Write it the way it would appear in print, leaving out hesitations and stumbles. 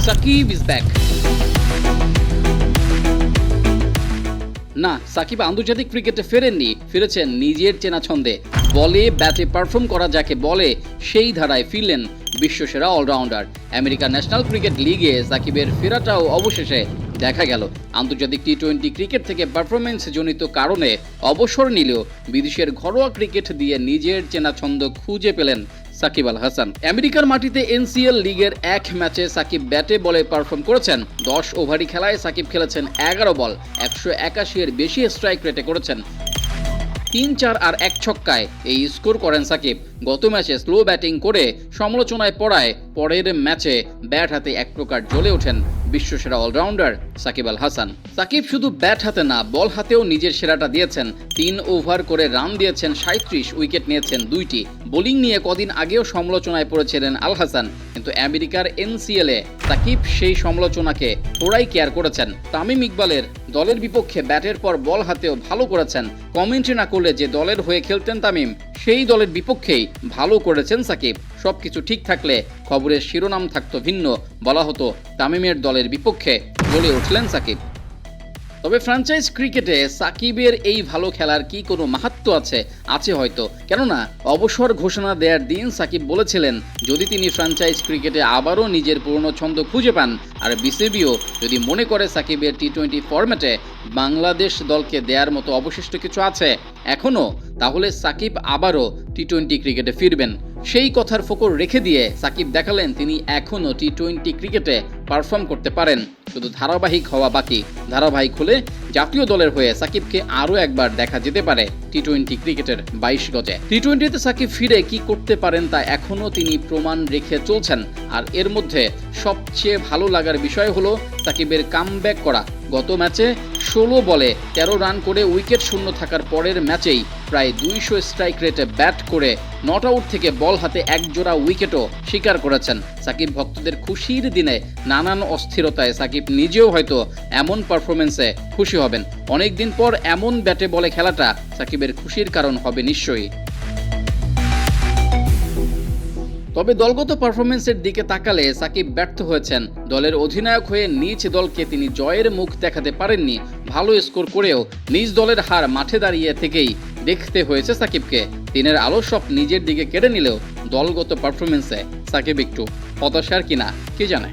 Shakib is back. না, সাকিব আন্তর্জাতিক ক্রিকেটে ফেরেননি, ফিরেছেন নিজের চেনা ছন্দে। বলে ব্যাটে পারফর্ম করা যাকে বলে সেই ধারায় ফিরলেন বিশ্বসেরা অলরাউন্ডার। আমেরিকান ন্যাশনাল ক্রিকেট লিগে সাকিবের ফেরাটাও অবশেষে দেখা গেল। আন্তর্জাতিক টি-20 ক্রিকেট থেকে পারফরমেন্স জনিত কারণে অবসর নিলেও বিদেশের ঘরোয়া ক্রিকেট দিয়ে নিজের চেনা ছন্দ খুঁজে পেলেন সাকিব আল হাসান। আমেরিকার মাটিতে এনসিএল লিগের এক ম্যাচে সাকিব ব্যাটে বলে পারফর্ম করেছেন। 10 ওভারি খেলায় সাকিব খেলেছেন 11 বল, 181 এর বেশি স্ট্রাইক রেটে করেছেন 3, 4 আর 1 ছক্কায় এই স্কোর করেন সাকিব। গত ম্যাচে স্লো ব্যাটিং করে সমালোচনায় পড়ায় পরের ম্যাচে ব্যাট হাতে এক প্রকার জ্বলে ওঠেন বিশ্বসেরা অলরাউন্ডার সাকিব আল হাসান। সাকিব শুধু ব্যাট হাতে না, বল হাতেও নিজের সেরাটা দিয়েছেন। 3 ওভার করে রান দিয়েছেন 37, উইকেট নিয়েছেন 2টি। বোলিং নিয়ে কদিন আগেও সমালোচনায় পড়েছিলেন আল হাসান, কিন্তু আমেরিকার এনসিএলে সাকিব সেই সমালোচনাকে থোড়াই কেয়ার করেছেন। তামিম ইকবালের দলের বিপক্ষে ব্যাটের পর বল হাতেও ভালো করেছেন। কমেন্ট্রি না করলে যে দলের হয়ে খেলতেন তামিম, সেই দলের বিপক্ষেই ভালো করেছেন সাকিব। সবকিছু ঠিক থাকলে খবরের শিরোনাম থাকতো ভিন্ন, বলা হতো তামিমের দলের বিপক্ষে জ্বলে উঠলেন সাকিব। তবে ফ্র্যাঞ্চাইজ ক্রিকেটে সাকিবের এই ভালো খেলার কি কোনো মাহাত্ম্য আছে হয়তো। কেননা অবসর ঘোষণা দেওয়ার দিন সাকিব বলেছিলেন যদি তিনি ফ্র্যাঞ্চাইজ ক্রিকেটে আবারও নিজের পুরনো ছন্দ খুঁজে পান, আর বিসিবিও যদি মনে করে সাকিবের টি-20 ফরম্যাটে বাংলাদেশ দলকে দেওয়ার মতো অবশিষ্ট কিছু আছে এখনও, তাহলে সাকিব আবারও টি-20 ক্রিকেটে ফিরবেন। সেই কথার ফোকর রেখে দিয়ে সাকিব দেখালেন তিনি এখনও টি-20 ক্রিকেটে পারফর্ম করতে পারেন, শুধু ধারাবাহিক হওয়া বাকি। ধারাবাহিক হলে জাতীয় দলের হয়ে সাকিবকে আরও একবার দেখা যেতে পারে টি-20 ক্রিকেটের 22 গজে। টি-20তে সাকিব ফিরে কি করতে পারেন তা এখনও তিনি প্রমাণ রেখে চলছেন। আর এর মধ্যে সবচেয়ে ভালো লাগার বিষয় হলো সাকিবের কামব্যাক করা। গত ম্যাচে 16 বলে 13 রান করে উইকেট শূন্য থাকার পরের ম্যাচেই প্রায় 200 স্ট্রাইক রেটে ব্যাট করে নট আউট থেকে বল হাতে একজোড়া উইকেটও শিকার করেছেন। সাকিব ভক্তদের খুশির দিনে নানান অস্থিরতায় সাকিব নিজেও হয়তো এমন পারফরমেন্সে খুশি হবেন। অনেকদিন পর এমন ব্যাটে বলে খেলাটা সাকিবের খুশির কারণ হবে নিশ্চয়ই। তবে দলগত পারফরমেন্সের দিকে তাকালে সাকিব ব্যর্থ হয়েছেন। দলের অধিনায়ক হয়ে নিজ দলকে তিনি জয়ের মুখ দেখাতে পারেননি। ভালো স্কোর করেও নিজ দলের হার মাঠে দাঁড়িয়ে থেকেই দেখতে হয়েছে সাকিবকে। দিনের আলো সব নিজের দিকে কেড়ে নিলেও দলগত পারফরমেন্সে সাকিব একটু হতাশার কিনা কে জানে।